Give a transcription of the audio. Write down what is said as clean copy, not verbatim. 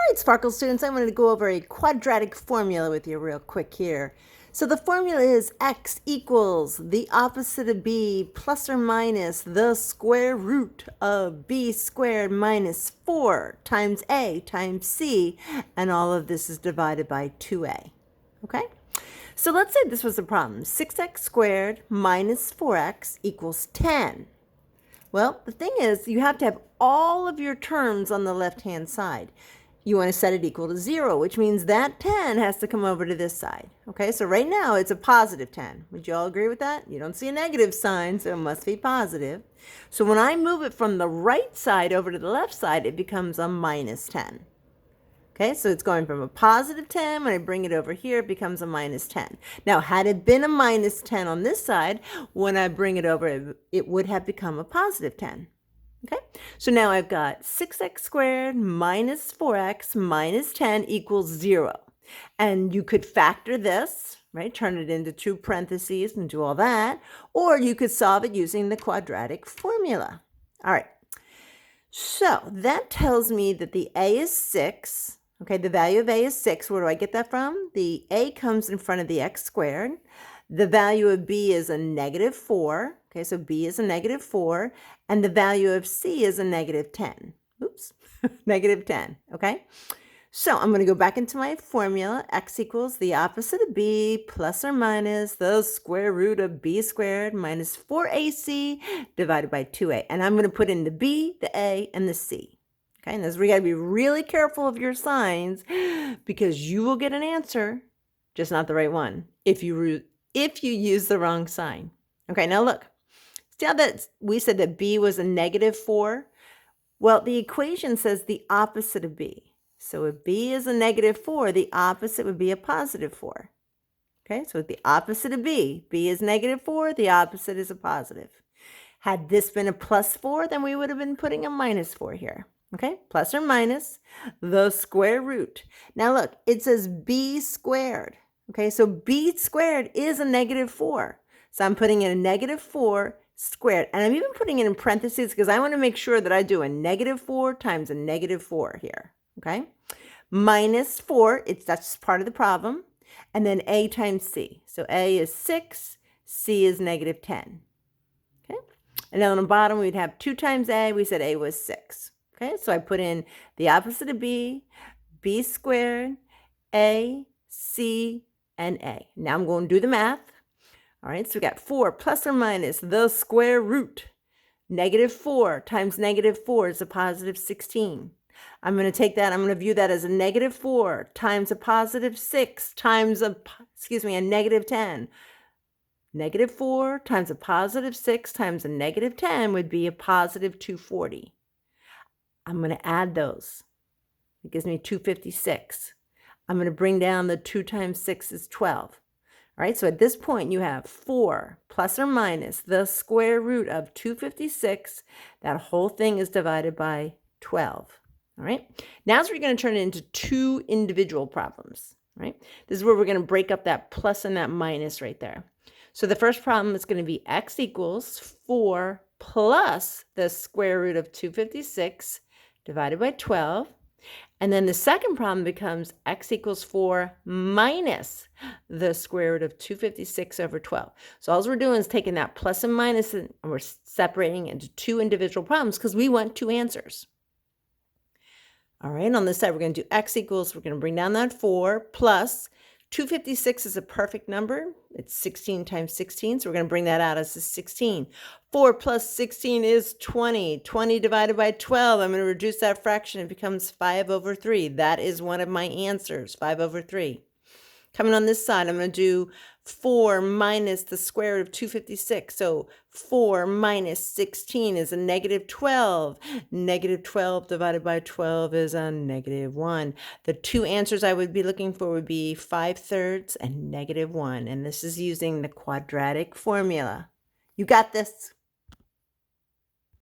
right, Sparkle students, I wanted to go over a quadratic formula with you real quick here. So the formula is x equals the opposite of b plus or minus the square root of b squared minus 4 times a times c, and all of this is divided by 2a. Okay? So let's say this was a problem. 6x squared minus 4x equals 10. Well, the thing is, you have to have all of your terms on the left-hand side. You want to set it equal to 0, which means that 10 has to come over to this side. Okay, so right now it's a positive 10. Would you all agree with that? You don't see a negative sign, so it must be positive. So when I move it from the right side over to the left side, it becomes a minus 10. Okay, so it's going from a positive 10. When I bring it over here, it becomes a minus 10. Now, had it been a minus 10 on this side, when I bring it over, it would have become a positive 10. Okay, so now I've got 6x squared minus 4x minus 10 equals 0. And you could factor this, right? Turn it into two parentheses and do all that. Or you could solve it using the quadratic formula. All right, so that tells me that the a is 6. Okay, the value of a is 6. Where do I get that from? The a comes in front of the x squared. The value of b is a negative 4. Okay, so b is a negative 4. And the value of c is a negative 10. Oops, negative 10. Okay, so I'm going to go back into my formula. X equals the opposite of b plus or minus the square root of b squared minus 4ac divided by 2a. And I'm going to put in the b, the a, and the c. Okay, and this, we got to be really careful of your signs because you will get an answer, just not the right one, if you use the wrong sign. Okay, now look. See how that we said that b was a negative 4? Well, the equation says the opposite of b. So if b is a negative 4, the opposite would be a positive 4. Okay, so the opposite of b is negative 4, the opposite is a positive. Had this been a plus 4, then we would have been putting a minus 4 here. Okay, plus or minus the square root. Now look, it says b squared. Okay, so b squared is a negative 4. So I'm putting in a negative 4 squared. And I'm even putting it in parentheses because I want to make sure that I do a negative 4 times a negative 4 here. Okay, minus 4, that's part of the problem. And then a times c. So a is 6, c is negative 10. Okay, and then on the bottom we'd have 2 times a. We said a was 6. Okay, so I put in the opposite of b squared, a, c, and a. Now I'm going to do the math. All right, so we got 4 plus or minus the square root. Negative 4 times negative 4 is a positive 16. I'm going to take that, I'm going to view that as a negative 4 times a positive 6 times a negative 10. Negative 4 times a positive 6 times a negative 10 would be a positive 240. I'm going to add those. It gives me 256. I'm going to bring down the 2 times 6 is 12. All right, so at this point you have 4 plus or minus the square root of 256. That whole thing is divided by 12. All right, now we're going to turn it into two individual problems. Right, this is where we're going to break up that plus and that minus right there. So the first problem is going to be x equals 4 plus the square root of 256 divided by 12. And then the second problem becomes x equals 4 minus the square root of 256 over 12. So all we're doing is taking that plus and minus and we're separating into two individual problems because we want two answers. All right, on this side we're going to do x equals, we're going to bring down that 4 plus 256 is a perfect number. It's 16 times 16, so we're going to bring that out as a 16. 4 plus 16 is 20. 20 divided by 12, I'm going to reduce that fraction. It becomes 5 over 3. That is one of my answers, 5 over 3. Coming on this side, I'm going to do 4 minus the square root of 256. So 4 minus 16 is a negative 12. Negative 12 divided by 12 is a negative 1. The two answers I would be looking for would be 5/3 and negative 1. And this is using the quadratic formula. You got this.